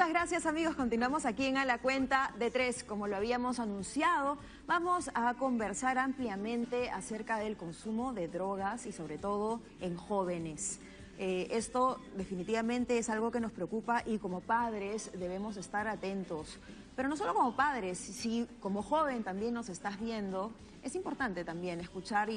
Muchas gracias, amigos. Continuamos aquí en A la Cuenta de Tres. Como lo habíamos anunciado, vamos a conversar ampliamente acerca del consumo de drogas y sobre todo en jóvenes. Esto definitivamente es algo que nos preocupa y como padres debemos estar atentos. Pero no solo como padres, si como joven también nos estás viendo, es importante también escuchar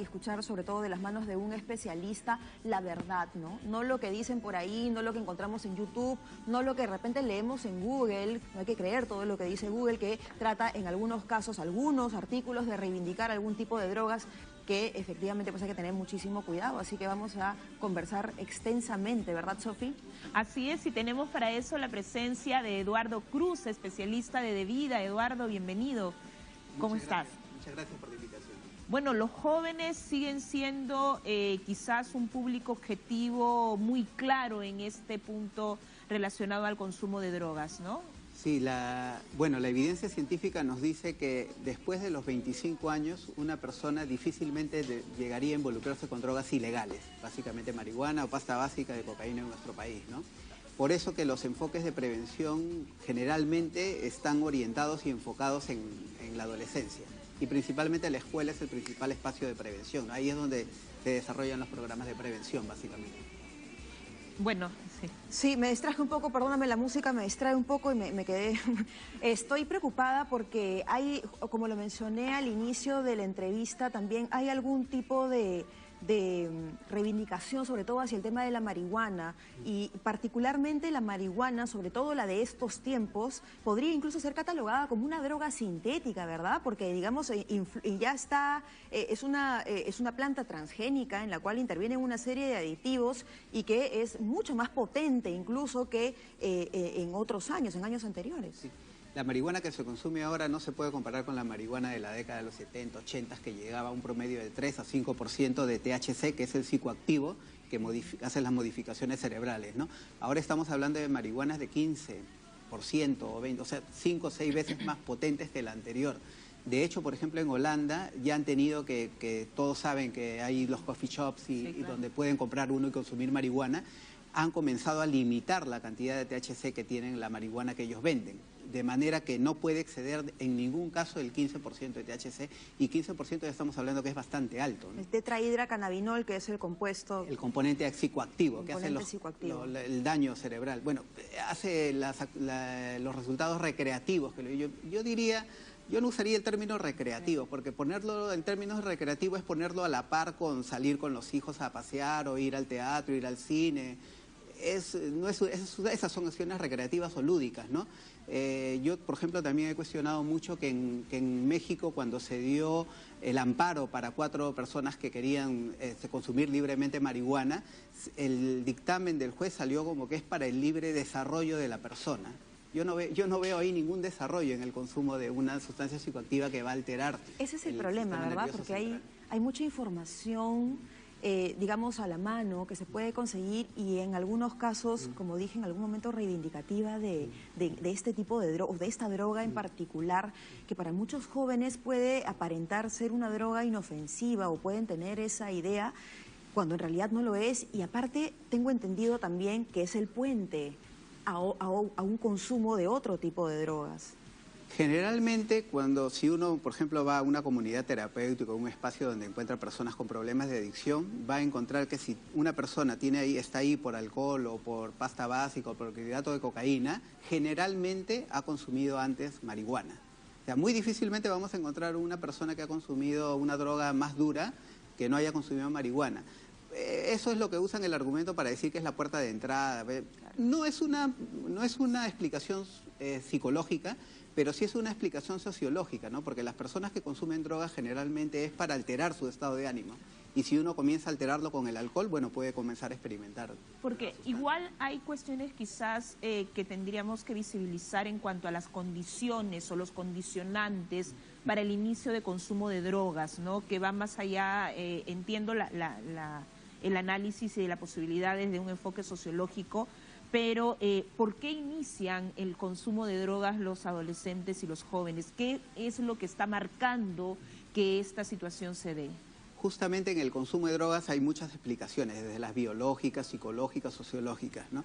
sobre todo de las manos de un especialista la verdad, ¿no? No lo que dicen por ahí, no lo que encontramos en YouTube, no lo que de repente leemos en Google. No hay que creer todo lo que dice Google, que trata en algunos casos, algunos artículos de reivindicar algún tipo de drogas que efectivamente pues hay que tener muchísimo cuidado. Así que vamos a conversar extensamente, ¿verdad, Sofi? Así es, y tenemos para eso la presencia de Eduardo Cruz, especialista de vida. Eduardo, bienvenido. ¿Cómo estás? Muchas gracias por la invitación. Bueno, los jóvenes siguen siendo quizás un público objetivo muy claro en este punto relacionado al consumo de drogas, ¿no? Sí, la evidencia científica nos dice que después de los 25 años una persona difícilmente llegaría a involucrarse con drogas ilegales, básicamente marihuana o pasta básica de cocaína en nuestro país, ¿no? Por eso que los enfoques de prevención generalmente están orientados y enfocados en la adolescencia. Y principalmente la escuela es el principal espacio de prevención. Ahí es donde se desarrollan los programas de prevención, básicamente. Bueno, sí. Sí, me distraje un poco, perdóname, la música me distrae un poco y me quedé... Estoy preocupada porque hay, como lo mencioné al inicio de la entrevista, también hay algún tipo de reivindicación, sobre todo hacia el tema de la marihuana, y particularmente la marihuana, sobre todo la de estos tiempos, podría incluso ser catalogada como una droga sintética, ¿verdad? Porque, digamos, ya está, es una planta transgénica en la cual intervienen una serie de aditivos y que es mucho más potente incluso que en otros años, en años anteriores. Sí. La marihuana que se consume ahora no se puede comparar con la marihuana de la década de los 70, 80, que llegaba a un promedio de 3 a 5% de THC, que es el psicoactivo que hace las modificaciones cerebrales, ¿no? Ahora estamos hablando de marihuanas de 15% o 20%, o sea, 5 o 6 veces más potentes que la anterior. De hecho, por ejemplo, en Holanda ya han tenido que todos saben que hay los coffee shops y donde pueden comprar uno y consumir marihuana, han comenzado a limitar la cantidad de THC que tienen la marihuana que ellos venden, de manera que no puede exceder en ningún caso el 15% de THC, y 15% ya estamos hablando que es bastante alto, ¿no? El tetrahidrocannabinol, que es el compuesto... El componente psicoactivo, que hace el daño cerebral. Bueno, hace los resultados recreativos, que yo diría... Yo no usaría el término recreativo, porque ponerlo en términos recreativos es ponerlo a la par con salir con los hijos a pasear o ir al teatro, ir al cine. Esas son acciones recreativas o lúdicas, ¿no? Yo, por ejemplo, también he cuestionado mucho que en México, cuando se dio el amparo para 4 personas que querían consumir libremente marihuana, el dictamen del juez salió como que es para el libre desarrollo de la persona. Yo no veo ahí ningún desarrollo en el consumo de una sustancia psicoactiva que va a alterar. Ese es el problema, ¿verdad? Porque hay mucha información, digamos, a la mano que se puede conseguir, y en algunos casos, como dije en algún momento, reivindicativa de este tipo de droga, o de esta droga en particular, que para muchos jóvenes puede aparentar ser una droga inofensiva o pueden tener esa idea cuando en realidad no lo es. Y aparte tengo entendido también que es el puente a un consumo de otro tipo de drogas. Generalmente, si uno, por ejemplo, va a una comunidad terapéutica, un espacio donde encuentra personas con problemas de adicción, va a encontrar que si una persona está ahí por alcohol o por pasta básica o por hidrato de cocaína, generalmente ha consumido antes marihuana. O sea, muy difícilmente vamos a encontrar una persona que ha consumido una droga más dura que no haya consumido marihuana. Eso es lo que usan el argumento para decir que es la puerta de entrada. No es una explicación psicológica, pero sí es una explicación sociológica, ¿no? Porque las personas que consumen drogas generalmente es para alterar su estado de ánimo. Y si uno comienza a alterarlo con el alcohol, bueno, puede comenzar a experimentar. Porque igual hay cuestiones quizás que tendríamos que visibilizar en cuanto a las condiciones o los condicionantes para el inicio de consumo de drogas, ¿no? Que va más allá, entiendo el análisis y las posibilidades de un enfoque sociológico, pero ¿por qué inician el consumo de drogas los adolescentes y los jóvenes? ¿Qué es lo que está marcando que esta situación se dé? Justamente en el consumo de drogas hay muchas explicaciones, desde las biológicas, psicológicas, sociológicas, ¿no?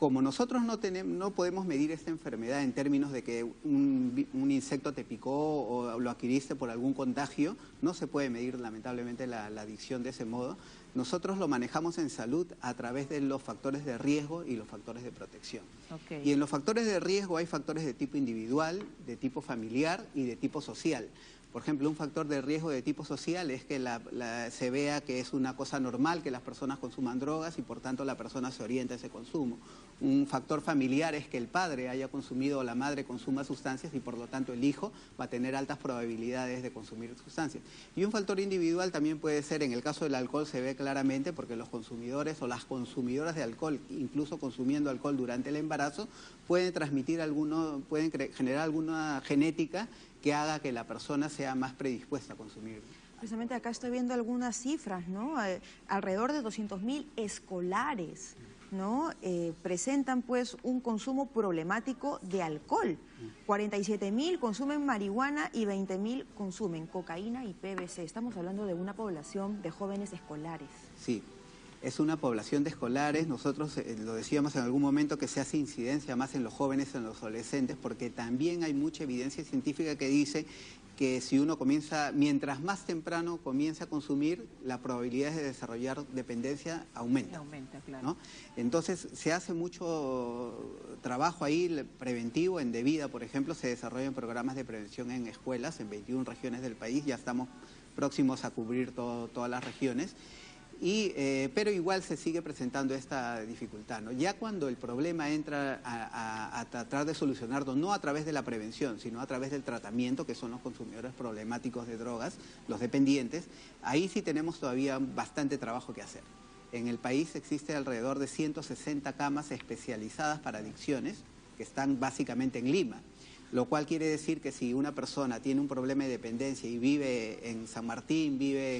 Como nosotros no podemos medir esta enfermedad en términos de que un insecto te picó o lo adquiriste por algún contagio, no se puede medir lamentablemente la adicción de ese modo. Nosotros lo manejamos en salud a través de los factores de riesgo y los factores de protección. Okay. Y en los factores de riesgo hay factores de tipo individual, de tipo familiar y de tipo social. Por ejemplo, un factor de riesgo de tipo social es que se vea que es una cosa normal que las personas consuman drogas y por tanto la persona se orienta a ese consumo. Un factor familiar es que el padre haya consumido o la madre consuma sustancias y por lo tanto el hijo va a tener altas probabilidades de consumir sustancias. Y un factor individual también puede ser, en el caso del alcohol se ve claramente porque los consumidores o las consumidoras de alcohol, incluso consumiendo alcohol durante el embarazo, pueden generar alguna genética que haga que la persona sea más predispuesta a consumir. Precisamente acá estoy viendo algunas cifras, ¿no? Alrededor de 200.000 escolares, ¿no? Presentan pues un consumo problemático de alcohol. 47.000 consumen marihuana y 20.000 consumen cocaína y PVC. Estamos hablando de una población de jóvenes escolares. Sí. Es una población de escolares, nosotros lo decíamos en algún momento que se hace incidencia más en los jóvenes, en los adolescentes, porque también hay mucha evidencia científica que dice que si uno mientras más temprano comienza a consumir, la probabilidad de desarrollar dependencia aumenta. Aumenta, claro. ¿No? Entonces se hace mucho trabajo ahí preventivo, en DeVida, por ejemplo, se desarrollan programas de prevención en escuelas, en 21 regiones del país, ya estamos próximos a cubrir todas las regiones. Pero igual se sigue presentando esta dificultad, ¿no? Ya cuando el problema entra a tratar de solucionarlo, no a través de la prevención, sino a través del tratamiento, que son los consumidores problemáticos de drogas, los dependientes, ahí sí tenemos todavía bastante trabajo que hacer. En el país existe alrededor de 160 camas especializadas para adicciones, que están básicamente en Lima. Lo cual quiere decir que si una persona tiene un problema de dependencia y vive en San Martín, vive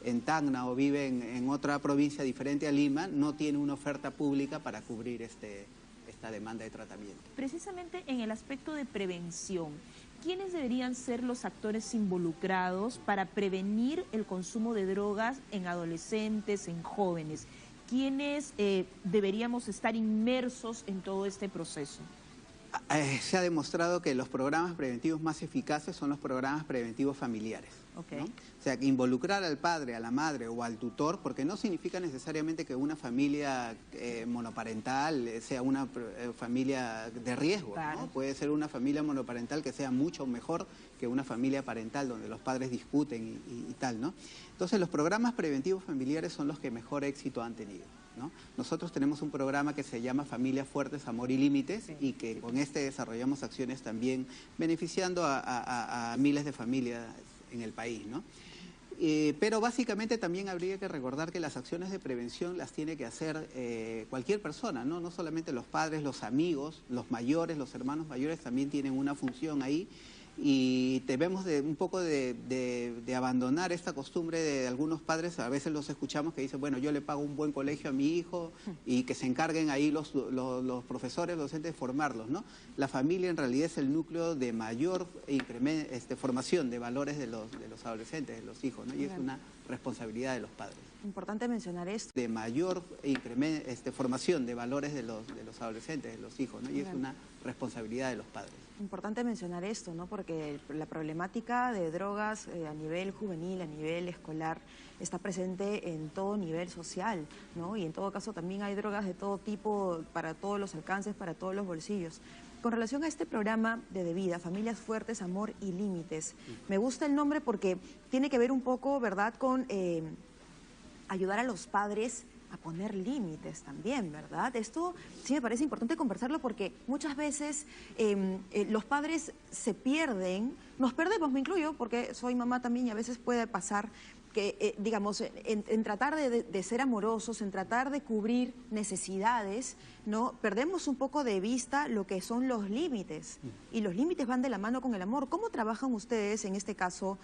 en Tacna o vive en otra provincia diferente a Lima, no tiene una oferta pública para cubrir esta demanda de tratamiento. Precisamente en el aspecto de prevención, ¿quiénes deberían ser los actores involucrados para prevenir el consumo de drogas en adolescentes, en jóvenes? ¿Quiénes deberíamos estar inmersos en todo este proceso? Se ha demostrado que los programas preventivos más eficaces son los programas preventivos familiares. Okay. ¿No? O sea, que involucrar al padre, a la madre o al tutor, porque no significa necesariamente que una familia monoparental sea una familia de riesgo, claro. ¿no? Puede ser una familia monoparental que sea mucho mejor que una familia parental donde los padres discuten y tal, ¿no? Entonces, los programas preventivos familiares son los que mejor éxito han tenido, ¿no? Nosotros tenemos un programa que se llama Familias Fuertes, Amor y Límites, sí, y que con este desarrollamos acciones también beneficiando a miles de familias en el país, ¿no? Pero básicamente también habría que recordar que las acciones de prevención las tiene que hacer cualquier persona, ¿no? No solamente los padres, los amigos, los mayores, los hermanos mayores también tienen una función ahí. Y debemos un poco de abandonar esta costumbre de algunos padres, a veces los escuchamos que dicen, bueno, yo le pago un buen colegio a mi hijo y que se encarguen ahí los profesores, los docentes de formarlos, ¿no? La familia en realidad es el núcleo de mayor formación de valores de los adolescentes, de los hijos, ¿no? Y es una responsabilidad de los padres. Importante mencionar esto. De mayor formación de valores de los adolescentes, de los hijos, ¿no? Y es una responsabilidad de los padres. Importante mencionar esto, ¿no? Porque la problemática de drogas a nivel juvenil, a nivel escolar, está presente en todo nivel social, ¿no? Y en todo caso también hay drogas de todo tipo, para todos los alcances, para todos los bolsillos. Con relación a este programa de DeVida, Familias Fuertes, Amor y Límites, me gusta el nombre porque tiene que ver un poco, ¿verdad?, con ayudar a los padres a poner límites también, ¿verdad? Esto sí me parece importante conversarlo porque muchas veces los padres se pierden, nos perdemos, me incluyo, porque soy mamá también y a veces puede pasar que, digamos, en tratar de ser amorosos, en tratar de cubrir necesidades, ¿no? Perdemos un poco de vista lo que son los límites, y los límites van de la mano con el amor. ¿Cómo trabajan ustedes en este caso,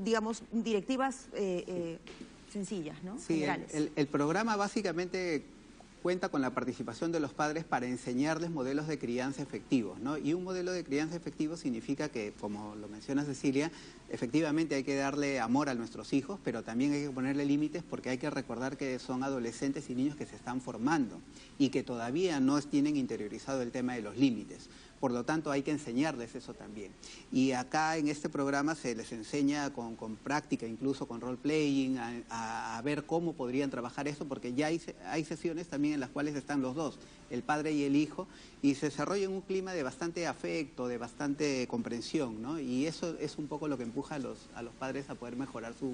digamos, directivas sencillas, ¿no? Sí, el programa básicamente cuenta con la participación de los padres para enseñarles modelos de crianza efectivos, ¿no? Y un modelo de crianza efectivo significa que, como lo menciona Cecilia, efectivamente hay que darle amor a nuestros hijos, pero también hay que ponerle límites porque hay que recordar que son adolescentes y niños que se están formando y que todavía no tienen interiorizado el tema de los límites. Por lo tanto, hay que enseñarles eso también. Y acá en este programa se les enseña con práctica, incluso con role-playing, a ver cómo podrían trabajar esto, porque ya hay sesiones también en las cuales están los dos, el padre y el hijo, y se desarrolla un clima de bastante afecto, de bastante comprensión, ¿no? Y eso es un poco lo que empuja a los padres a poder mejorar su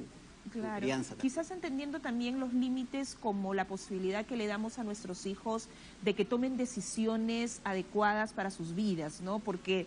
crianza. Quizás entendiendo también los límites como la posibilidad que le damos a nuestros hijos de que tomen decisiones adecuadas para sus vidas, ¿no? Porque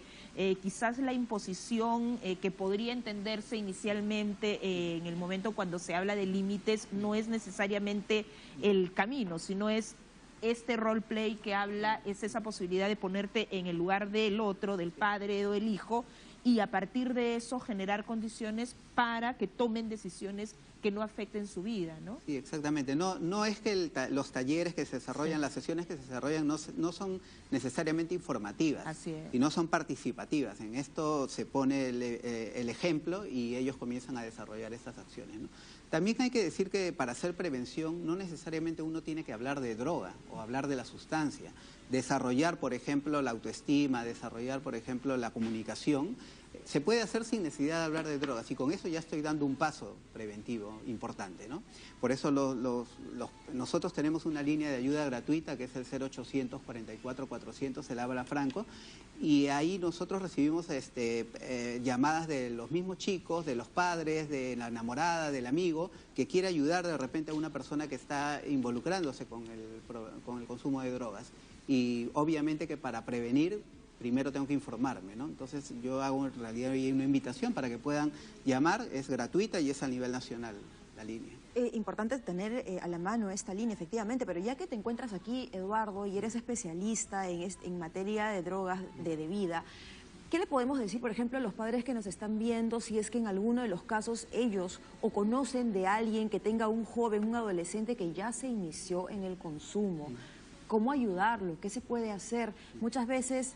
quizás la imposición que podría entenderse inicialmente en el momento cuando se habla de límites no es necesariamente el camino, sino es este roleplay que habla, es esa posibilidad de ponerte en el lugar del otro, del padre o del hijo, y a partir de eso generar condiciones para que tomen decisiones que no afecten su vida, ¿no? Sí, exactamente. No es que los talleres que se desarrollan, las sesiones que se desarrollan no son necesariamente informativas, sino son participativas. En esto se pone el ejemplo y ellos comienzan a desarrollar estas acciones, ¿no? También hay que decir que para hacer prevención no necesariamente uno tiene que hablar de droga o hablar de la sustancia. Desarrollar, por ejemplo, la autoestima, desarrollar, por ejemplo, la comunicación, se puede hacer sin necesidad de hablar de drogas y con eso ya estoy dando un paso preventivo importante, ¿no? Por eso nosotros tenemos una línea de ayuda gratuita que es el 0800 44 400, el habla franco, y ahí nosotros recibimos llamadas de los mismos chicos, de los padres, de la enamorada, del amigo, que quiere ayudar de repente a una persona que está involucrándose con el consumo de drogas. Y obviamente que para prevenir, primero tengo que informarme, ¿no? Entonces yo hago en realidad una invitación para que puedan llamar, es gratuita y es a nivel nacional la línea. Importante tener a la mano esta línea, efectivamente, pero ya que te encuentras aquí, Eduardo, y eres especialista en materia de drogas de vida, ¿qué le podemos decir, por ejemplo, a los padres que nos están viendo si es que en alguno de los casos ellos o conocen de alguien que tenga un joven, un adolescente que ya se inició en el consumo? ¿Cómo ayudarlo? ¿Qué se puede hacer? Muchas veces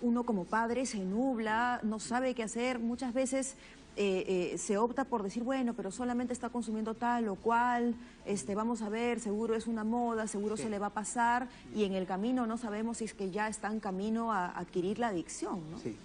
uno como padre se nubla, no sabe qué hacer, muchas veces se opta por decir, bueno, pero solamente está consumiendo tal o cual, vamos a ver, seguro es una moda, seguro se le va a pasar, y en el camino no sabemos si es que ya está en camino a adquirir la adicción, ¿no? Sí.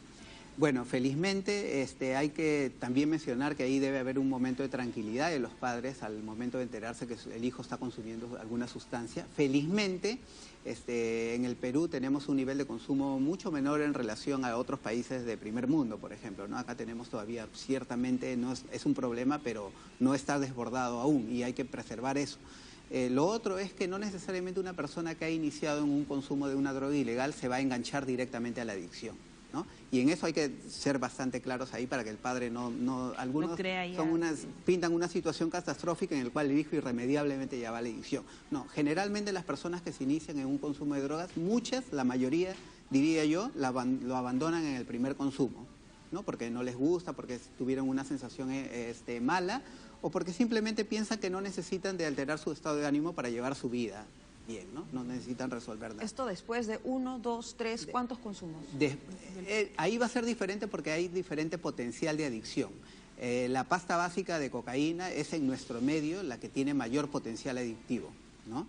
Bueno, felizmente hay que también mencionar que ahí debe haber un momento de tranquilidad de los padres al momento de enterarse que el hijo está consumiendo alguna sustancia. Felizmente, en el Perú tenemos un nivel de consumo mucho menor en relación a otros países de primer mundo, por ejemplo, ¿no? Acá tenemos todavía, ciertamente, es un problema, pero no está desbordado aún y hay que preservar eso. Lo otro es que no necesariamente una persona que ha iniciado en un consumo de una droga ilegal se va a enganchar directamente a la adicción, ¿no? Y en eso hay que ser bastante claros ahí para que el padre algunos pintan una situación catastrófica en la cual el hijo irremediablemente ya va a la adicción. No, generalmente las personas que se inician en un consumo de drogas, la mayoría, diría yo, lo abandonan en el primer consumo, ¿no? Porque no les gusta, porque tuvieron una sensación mala, o porque simplemente piensan que no necesitan de alterar su estado de ánimo para llevar su vida bien, ¿no? No necesitan resolver nada. Esto después de 1, 2, 3, ¿cuántos consumos? Ahí va a ser diferente porque hay diferente potencial de adicción. La pasta básica de cocaína es en nuestro medio la que tiene mayor potencial adictivo, ¿no?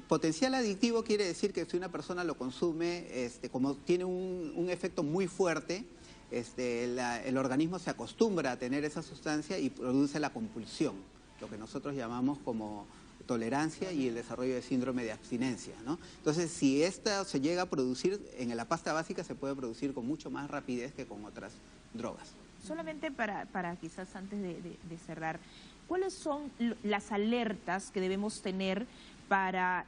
Potencial adictivo quiere decir que si una persona lo consume, como tiene un efecto muy fuerte, el organismo se acostumbra a tener esa sustancia y produce la compulsión, lo que nosotros llamamos como tolerancia y el desarrollo de síndrome de abstinencia, ¿no? Entonces, si esta se llega a producir, en la pasta básica se puede producir con mucho más rapidez que con otras drogas. Solamente para quizás antes de cerrar, ¿cuáles son las alertas que debemos tener para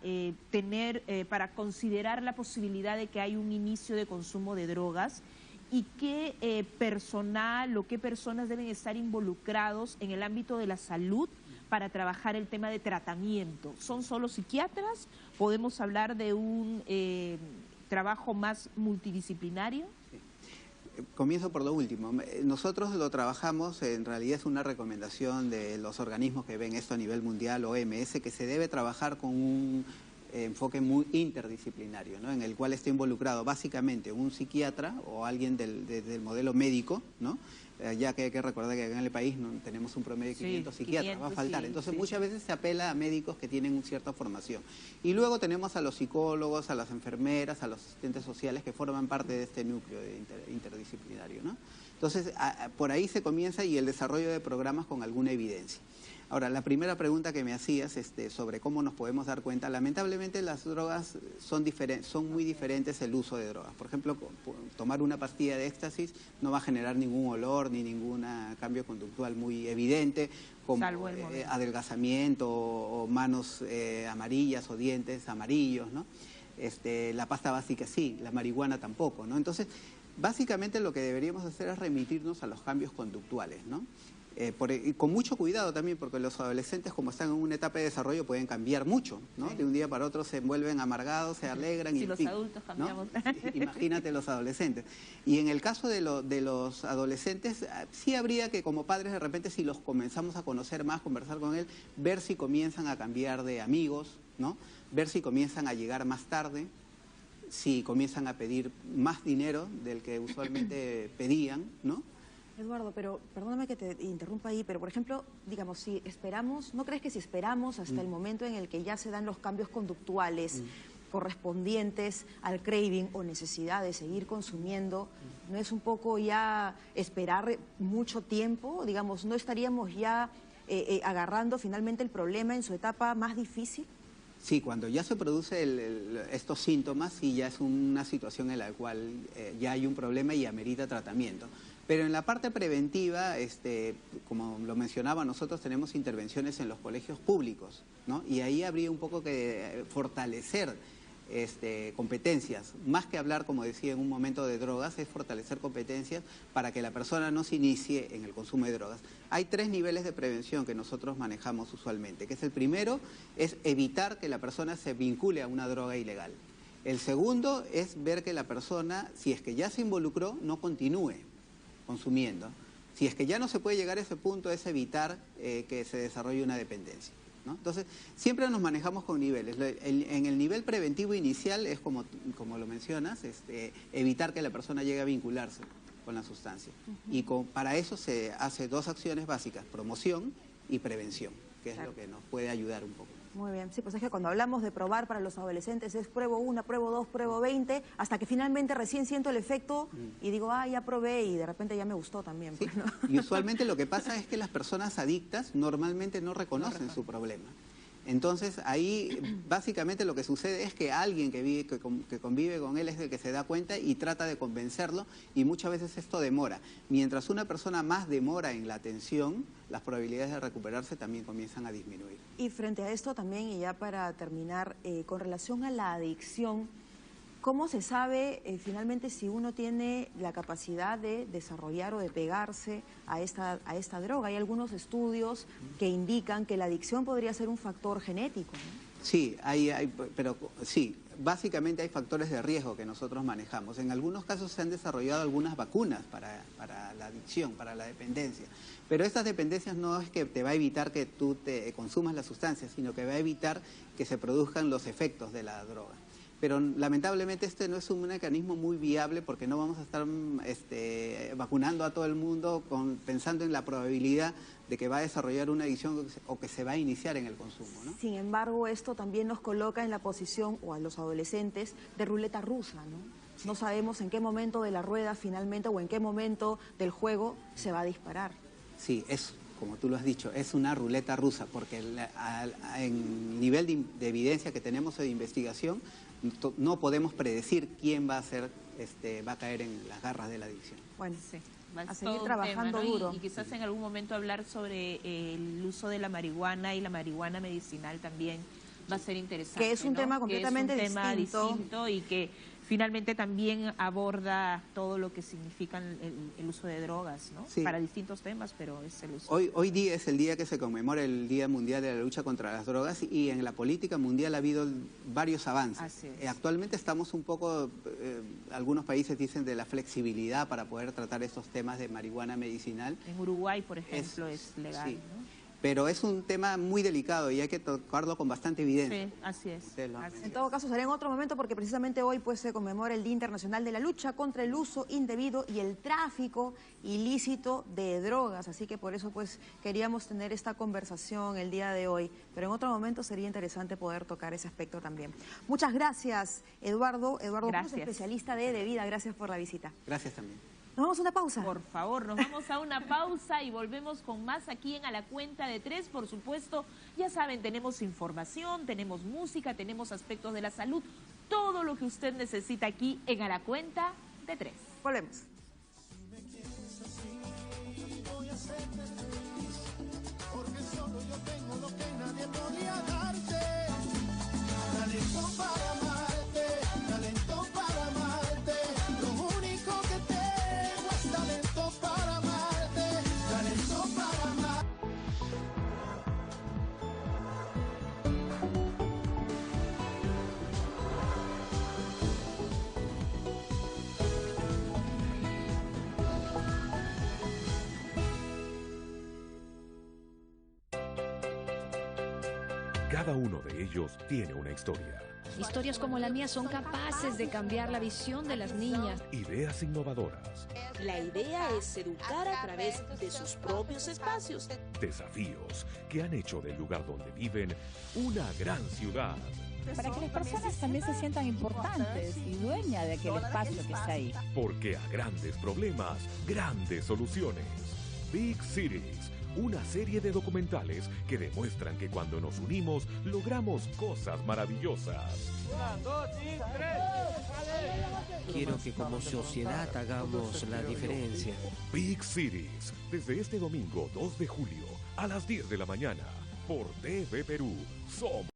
considerar la posibilidad de que hay un inicio de consumo de drogas? ¿Y qué personal o qué personas deben estar involucrados en el ámbito de la salud para trabajar el tema de tratamiento? ¿Son solo psiquiatras? ¿Podemos hablar de un trabajo más multidisciplinario? Sí. Comienzo por lo último. Nosotros lo trabajamos, en realidad es una recomendación de los organismos que ven esto a nivel mundial, OMS, que se debe trabajar con enfoque muy interdisciplinario, ¿no? En el cual está involucrado básicamente un psiquiatra o alguien del modelo médico, ¿no? Ya que hay que recordar que acá en el país no tenemos un promedio de 500 psiquiatras, 500, va a faltar. Entonces muchas veces se apela a médicos que tienen una cierta formación. Y luego tenemos a los psicólogos, a las enfermeras, a los asistentes sociales que forman parte de este núcleo interdisciplinario, ¿no? Entonces por ahí se comienza y el desarrollo de programas con alguna evidencia. Ahora, la primera pregunta que me hacías sobre cómo nos podemos dar cuenta, lamentablemente las drogas son muy diferentes el uso de drogas. Por ejemplo, tomar una pastilla de éxtasis no va a generar ningún olor ni ningún cambio conductual muy evidente, como adelgazamiento o manos amarillas o dientes amarillos, ¿no? La pasta básica sí, la marihuana tampoco, ¿no? Entonces, básicamente lo que deberíamos hacer es remitirnos a los cambios conductuales, ¿no? Y con mucho cuidado también, porque los adolescentes, como están en una etapa de desarrollo, pueden cambiar mucho, ¿no? Sí. De un día para otro se vuelven amargados, se alegran. Si los adultos cambiamos. ¿No? Imagínate los adolescentes. Y en el caso de los adolescentes, sí habría que como padres de repente, si los comenzamos a conocer más, conversar con él, ver si comienzan a cambiar de amigos, ¿no? Ver si comienzan a llegar más tarde, si comienzan a pedir más dinero del que usualmente pedían, ¿no? Eduardo, pero perdóname que te interrumpa ahí, pero por ejemplo, digamos, si esperamos, ¿no crees que si esperamos hasta el momento en el que ya se dan los cambios conductuales correspondientes al craving o necesidad de seguir consumiendo, no es un poco ya esperar mucho tiempo? Digamos, ¿no estaríamos ya agarrando finalmente el problema en su etapa más difícil? Sí, cuando ya se produce estos síntomas, sí ya es una situación en la cual ya hay un problema y amerita tratamiento. Pero en la parte preventiva, como lo mencionaba, nosotros tenemos intervenciones en los colegios públicos, ¿no? Y ahí habría un poco que fortalecer competencias. Más que hablar, como decía en un momento, de drogas, es fortalecer competencias para que la persona no se inicie en el consumo de drogas. Hay 3 niveles de prevención que nosotros manejamos usualmente, que es el primero, es evitar que la persona se vincule a una droga ilegal. El segundo es ver que la persona, si es que ya se involucró, no continúe consumiendo. Si es que ya no se puede llegar a ese punto, es evitar que se desarrolle una dependencia, ¿no? Entonces, siempre nos manejamos con niveles. En el nivel preventivo inicial es como lo mencionas, evitar que la persona llegue a vincularse con la sustancia. Y para eso se hace 2 acciones básicas, promoción y prevención, que es lo que nos puede ayudar un poco. Muy bien, sí, pues es que cuando hablamos de probar para los adolescentes es pruebo 1, pruebo 2, pruebo 20, hasta que finalmente recién siento el efecto y digo, ya probé y de repente ya me gustó también. Sí. Pues, ¿no? Y usualmente lo que pasa es que las personas adictas normalmente no reconocen su problema. Entonces ahí básicamente lo que sucede es que alguien que convive con él es el que se da cuenta y trata de convencerlo, y muchas veces esto demora. Mientras una persona más demora en la atención, las probabilidades de recuperarse también comienzan a disminuir. Y frente a esto también, y ya para terminar, con relación a la adicción, ¿cómo se sabe finalmente si uno tiene la capacidad de desarrollar o de pegarse a esta droga? Hay algunos estudios que indican que la adicción podría ser un factor genético, ¿no? Sí, pero sí, básicamente hay factores de riesgo que nosotros manejamos. En algunos casos se han desarrollado algunas vacunas para la adicción, para la dependencia. Pero estas dependencias no es que te va a evitar que tú te consumas la sustancia, sino que va a evitar que se produzcan los efectos de la droga. Pero lamentablemente este no es un mecanismo muy viable, porque no vamos a estar vacunando a todo el mundo pensando en la probabilidad de que va a desarrollar una adicción o que se va a iniciar en el consumo, ¿no? Sin embargo, esto también nos coloca en la posición, o a los adolescentes, de ruleta rusa, ¿no? Sí. No sabemos en qué momento de la rueda finalmente o en qué momento del juego se va a disparar. Sí, es, como tú lo has dicho, es una ruleta rusa, porque en nivel de evidencia que tenemos de investigación, no podemos predecir quién va a caer en las garras de la adicción. Bueno, sí, a seguir trabajando tema, ¿no? duro. Y quizás en algún momento hablar sobre el uso de la marihuana y la marihuana medicinal también va a ser interesante. Que es un tema completamente distinto y que finalmente también aborda todo lo que significa el uso de drogas, ¿no? Sí. Para distintos temas, pero es el uso. Hoy día es el día que se conmemora el Día Mundial de la Lucha contra las Drogas, y en la política mundial ha habido varios avances. Así es. Actualmente estamos un poco, algunos países dicen, de la flexibilidad para poder tratar estos temas de marihuana medicinal. En Uruguay, por ejemplo, es legal, sí. ¿no? Pero es un tema muy delicado y hay que tocarlo con bastante evidencia. Sí, así es. En todo caso, será en otro momento porque precisamente hoy pues se conmemora el Día Internacional de la Lucha contra el Uso Indebido y el Tráfico Ilícito de Drogas. Así que por eso pues queríamos tener esta conversación el día de hoy. Pero en otro momento sería interesante poder tocar ese aspecto también. Muchas gracias, Eduardo. Eduardo Cruz, especialista de vida. Gracias por la visita. Gracias también. Nos vamos a una pausa. Por favor, nos vamos a una pausa y volvemos con más aquí en A la Cuenta de Tres. Por supuesto, ya saben, tenemos información, tenemos música, tenemos aspectos de la salud, todo lo que usted necesita aquí en A la Cuenta de Tres. Volvemos. Porque solo yo tengo lo que nadie podía darte. Talento para amarte, talento para amarte. Lo único que tengo es talento para amarte, talento para amarte. Cada uno de ellos tiene una historia. Historias como la mía son capaces de cambiar la visión de las niñas. Ideas innovadoras. La idea es educar a través de sus propios espacios. Desafíos que han hecho del lugar donde viven una gran ciudad. Para que las personas también se sientan importantes y dueñas de aquel espacio que está ahí. Porque a grandes problemas, grandes soluciones. Big Cities, una serie de documentales que demuestran que cuando nos unimos logramos cosas maravillosas. 1, 2, 3. Quiero que como sociedad hagamos la diferencia. Big Cities, desde este domingo 2 de julio a las 10 de la mañana por TV Perú. Somos